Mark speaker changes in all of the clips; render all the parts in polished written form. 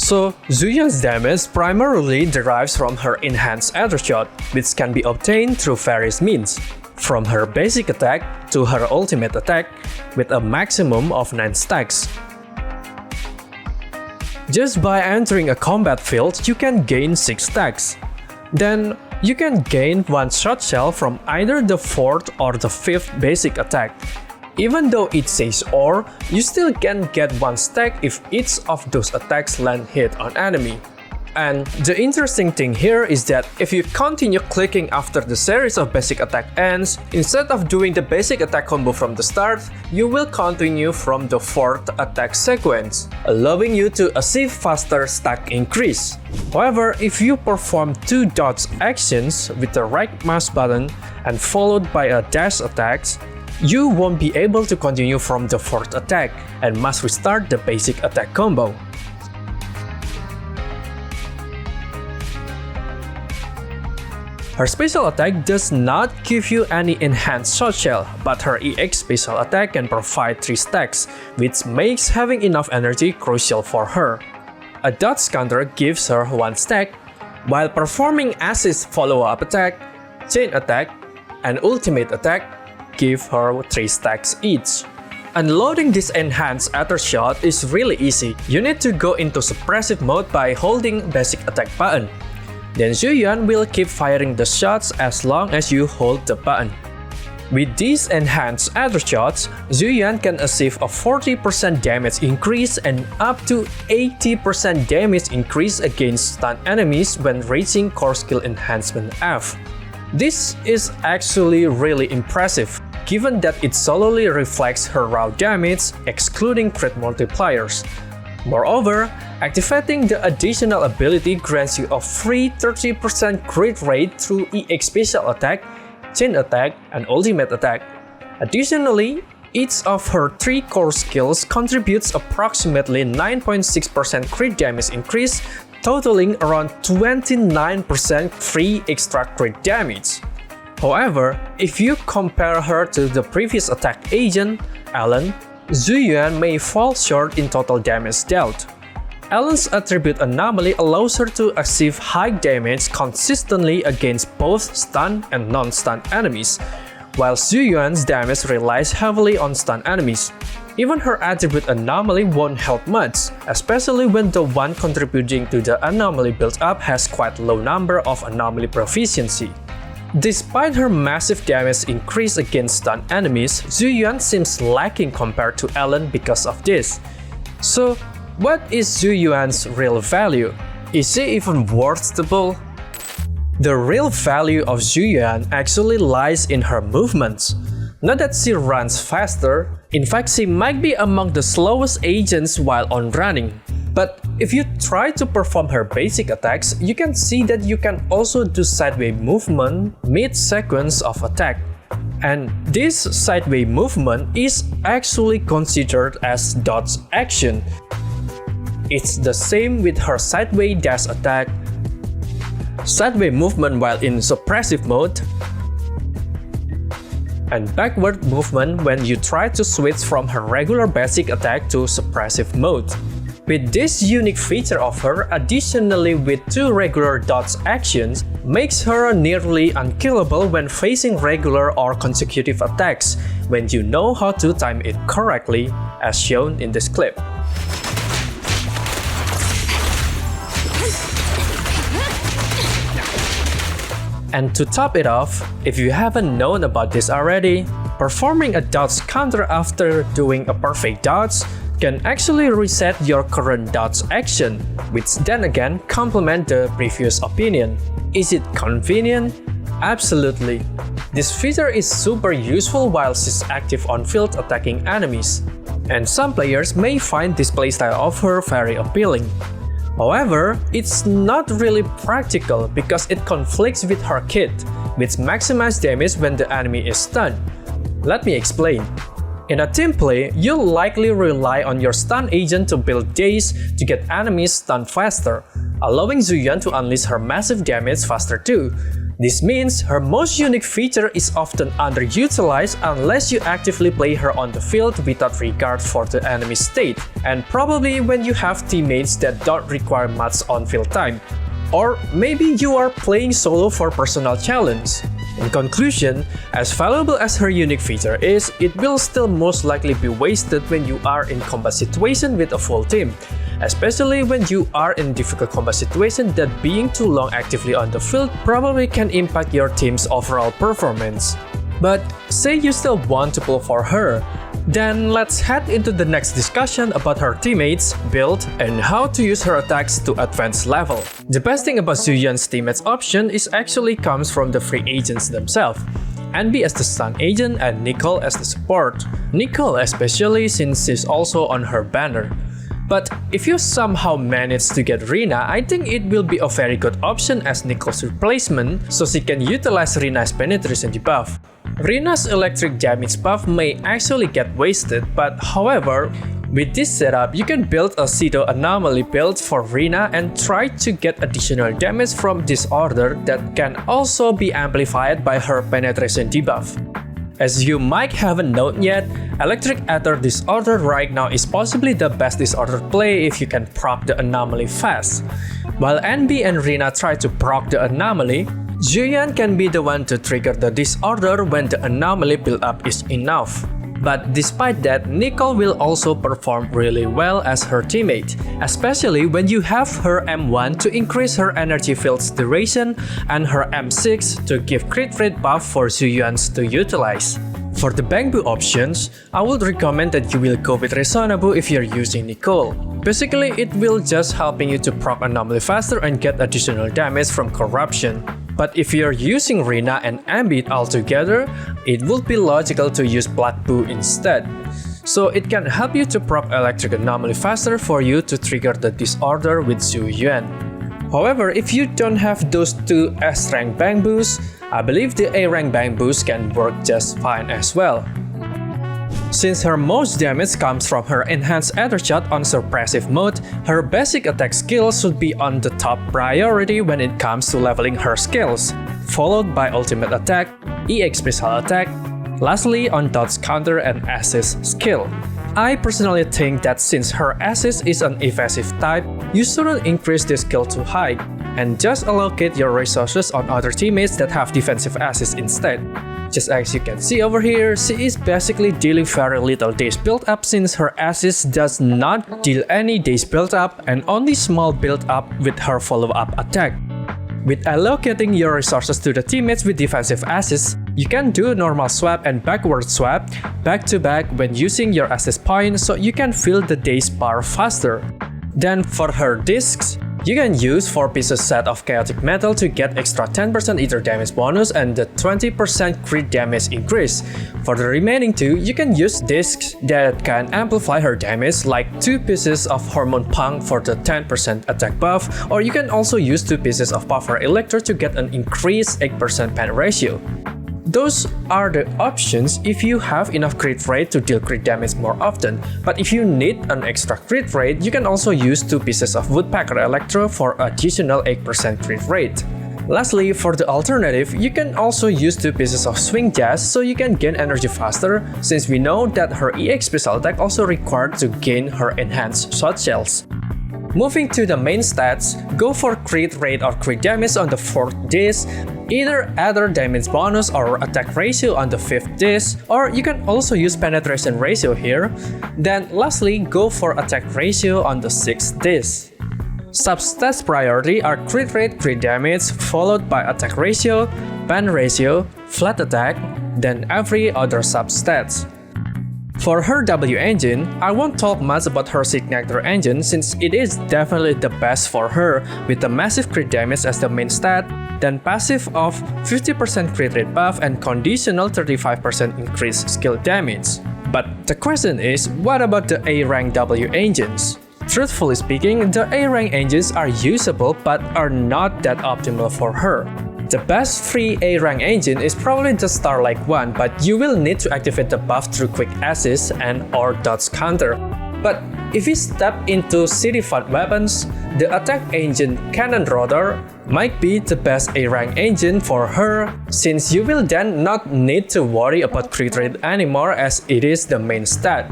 Speaker 1: So, Zhu Yuan's damage primarily derives from her enhanced aftershock, which can be obtained through various means, from her basic attack to her ultimate attack, with a maximum of 9 stacks. Just by entering a combat field, you can gain 6 stacks. Then, you can gain 1 shot shell from either the 4th or the 5th basic attack. Even though it says "or", you still can get 1 stack if each of those attacks land hit on enemy. And the interesting thing here is that if you continue clicking after the series of basic attack ends, instead of doing the basic attack combo from the start, you will continue from the 4th attack sequence, allowing you to achieve faster stack increase. However, if you perform 2 dodge actions with the right mouse button and followed by a dash attacks, you won't be able to continue from the 4th attack and must restart the basic attack combo. Her special attack does not give you any enhanced shot shell, but her EX special attack can provide 3 stacks, which makes having enough energy crucial for her. A dodge counter gives her 1 stack, while performing assist follow-up attack, chain attack, and ultimate attack give her 3 stacks each. Unloading this enhanced aftershock is really easy. You need to go into suppressive mode by holding basic attack button. Then Zhu Yuan will keep firing the shots as long as you hold the button. With these enhanced aftershocks, Zhu Yuan can achieve a 40% damage increase and up to 80% damage increase against stunned enemies when reaching core skill enhancement F. This is actually really impressive, given that it solely reflects her raw damage, excluding crit multipliers. Moreover, activating the additional ability grants you a free 30% crit rate through EX special attack, chain attack, and ultimate attack. Additionally, each of her 3 core skills contributes approximately 9.6% crit damage increase, totaling around 29% free extra crit damage. However, if you compare her to the previous attack agent, Ellen, Zhu Yuan may fall short in total damage dealt. Ellen's attribute Anomaly allows her to achieve high damage consistently against both stun and non-stun enemies, while Zhu Yuan's damage relies heavily on stun enemies. Even her attribute Anomaly won't help much, especially when the one contributing to the Anomaly build-up has quite low number of Anomaly proficiency. Despite her massive damage increase against stun enemies, Zhu Yuan seems lacking compared to Ellen because of this. So, what is Zhu Yuan's real value? Is she even worth the bull? The real value of Zhu Yuan actually lies in her movements. Not that she runs faster, in fact she might be among the slowest agents while on running. But if you try to perform her basic attacks, you can see that you can also do sideways movement mid-sequence of attack. And this sideways movement is actually considered as dodge action. It's the same with her sideways dash attack, sideways movement while in suppressive mode, and backward movement when you try to switch from her regular basic attack to suppressive mode. With this unique feature of her, additionally with 2 regular dodge actions, makes her nearly unkillable when facing regular or consecutive attacks, when you know how to time it correctly, as shown in this clip. And to top it off, if you haven't known about this already, performing a dodge counter after doing a perfect dodge can actually reset your current dodge action, which then again complement the previous opinion. Is it convenient? Absolutely. This feature is super useful while she's active on field attacking enemies, and some players may find this playstyle of her very appealing. However, it's not really practical because it conflicts with her kit, which maximizes damage when the enemy is stunned. Let me explain. In a team play, you'll likely rely on your stun agent to build daze to get enemies stunned faster, allowing Zhu Yuan to unleash her massive damage faster too. This means her most unique feature is often underutilized unless you actively play her on the field without regard for the enemy's state, and probably when you have teammates that don't require much on-field time. Or maybe you are playing solo for personal challenge. In conclusion, as valuable as her unique feature is, it will still most likely be wasted when you are in combat situation with a full team, especially when you are in difficult combat situation that being too long actively on the field probably can impact your team's overall performance. But say you still want to pull for her, then let's head into the next discussion about her teammates, build, and how to use her attacks to advanced level. The best thing about Zhu Yuan's teammates option is actually comes from the free agents themselves. Anby as the stun agent and Nicole as the support. Nicole especially since she's also on her banner. But if you somehow manage to get Rina, I think it will be a very good option as Nicole's replacement, so she can utilize Rina's penetration debuff. Rina's electric damage buff may actually get wasted, but however, with this setup, you can build a pseudo anomaly build for Rina and try to get additional damage from Disorder that can also be amplified by her penetration debuff. As you might haven't known yet, Electric Ether Disorder right now is possibly the best Disorder play if you can proc the Anomaly fast. While Anby and Rina try to proc the Anomaly, Zhu Yuan can be the one to trigger the Disorder when the Anomaly build-up is enough. But despite that, Nicole will also perform really well as her teammate, especially when you have her M1 to increase her energy field's duration and her M6 to give crit rate buff for Zhu Yuan's to utilize. For the Bangboo options, I would recommend that you will go with Resonable if you're using Nicole. Basically, it will just helping you to proc Anomaly faster and get additional damage from Corruption. But if you're using Rina and Anby all together, it would be logical to use Bangboo instead. So it can help you to proc Electric Anomaly faster for you to trigger the Disorder with Zhu Yuan. However, if you don't have those two S-rank Bangboos, I believe the A-rank Bangboos can work just fine as well. Since her most damage comes from her enhanced Ethershot on suppressive mode, her basic attack skill should be on the top priority when it comes to leveling her skills, followed by ultimate attack, EX special attack, lastly on dodge counter and assist skill. I personally think that since her assist is an evasive type, you shouldn't increase this skill too high, and just allocate your resources on other teammates that have defensive assist instead. Just as you can see over here, she is basically dealing very little days build up since her assist does not deal any days build up and only small build up with her follow-up attack. With allocating your resources to the teammates with defensive assist, you can do normal swap and backward swap back to back when using your assist point so you can fill the day's bar faster. Then for her discs, you can use 4 pieces set of chaotic metal to get extra 10% ether damage bonus and the 20% crit damage increase. For the remaining 2, you can use discs that can amplify her damage like 2 pieces of hormone punk for the 10% attack buff, or you can also use 2 pieces of power electro to get an increased 8% pen ratio. Those are the options if you have enough crit rate to deal crit damage more often, but if you need an extra crit rate, you can also use 2 pieces of Woodpecker Electro for additional 8% crit rate. Lastly, for the alternative, you can also use 2 pieces of Swing Jazz so you can gain energy faster, since we know that her EX special attack also required to gain her enhanced shot shells. Moving to the main stats, go for crit rate or crit damage on the 4th disc, either Ether damage bonus or attack ratio on the 5th disc, or you can also use penetration ratio here. Then lastly, go for attack ratio on the 6th disc. Substats priority are crit rate, crit damage, followed by attack ratio, pen ratio, flat attack, then every other substats. For her W engine, I won't talk much about her signature engine since it is definitely the best for her with the massive crit damage as the main stat, then passive of 50% crit rate buff and conditional 35% increased skill damage. But the question is, what about the A-rank W engines? Truthfully speaking, the A-rank engines are usable but are not that optimal for her. The best free A-rank engine is probably the Starlight one, but you will need to activate the buff through quick assist and or dodge counter. But If we step into city-fight weapons, the attack engine Cannon Rotor might be the best A-rank engine for her, since you will then not need to worry about crit rate anymore as it is the main stat.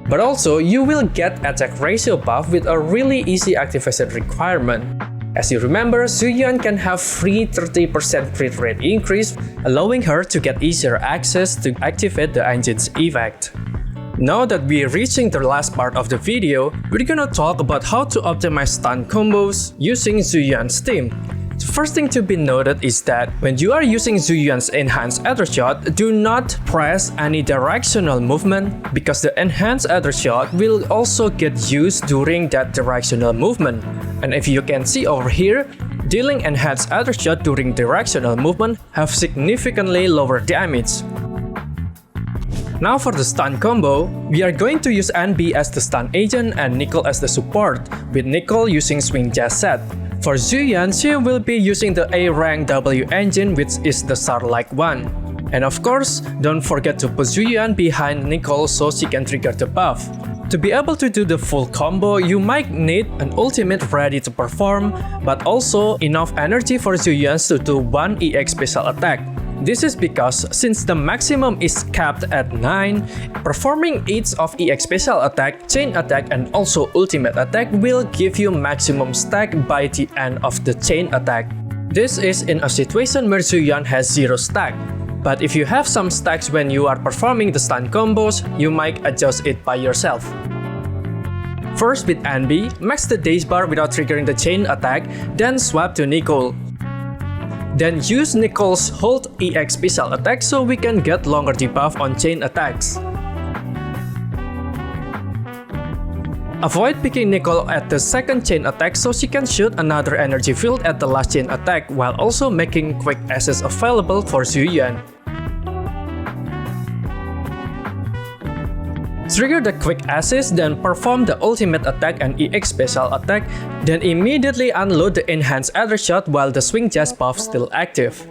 Speaker 1: But also, you will get attack ratio buff with a really easy activation requirement. As you remember, Zhu Yuan can have free 30% crit rate increase, allowing her to get easier access to activate the engine's effect. Now that we're reaching the last part of the video, we're gonna talk about how to optimize stun combos using Zhu Yuan's team. The first thing to be noted is that when you are using Zhu Yuan's enhanced Ethershot, do not press any directional movement because the enhanced Ethershot will also get used during that directional movement. And if you can see over here, dealing enhanced Ethershot during directional movement have significantly lower damage. Now for the stun combo, we are going to use Anby as the stun agent and Nicole as the support, with Nicole using swing jazz set. For Zhu Yuan, she will be using the A-rank W engine, which is the SAR-like one. And of course, don't forget to put Zhu Yuan behind Nicole so she can trigger the buff. To be able to do the full combo, you might need an ultimate ready to perform, but also enough energy for Zhu Yuan to do one EX special attack. This is because since the maximum is capped at 9, performing each of EX special attack, chain attack and also ultimate attack will give you maximum stack by the end of the chain attack. This is in a situation where Zhu Yuan has 0 stack. But if you have some stacks when you are performing the stun combos, you might adjust it by yourself. First with Anby, max the dash bar without triggering the chain attack, then swap to Nicole. Then use Nicole's hold EX special attack so we can get longer debuff on chain attacks. Avoid picking Nicole at the second chain attack so she can shoot another energy field at the last chain attack while also making quick access available for Zhu Yuan. Trigger the quick assist, then perform the ultimate attack and EX special attack, then immediately unload the enhanced Ethershot while the swing jazz buff still active.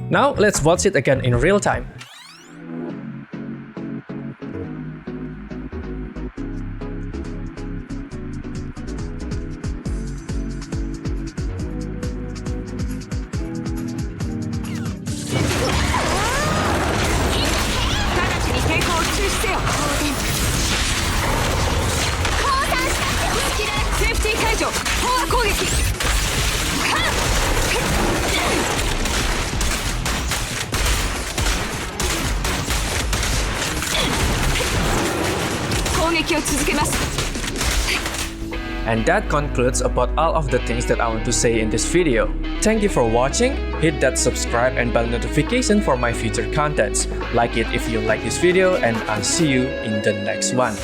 Speaker 1: Now let's watch it again in real time. And that concludes about all of the things that I want to say in this video. Thank you for watching, hit that subscribe and bell notification for my future contents. Like it if you like this video and I'll see you in the next one.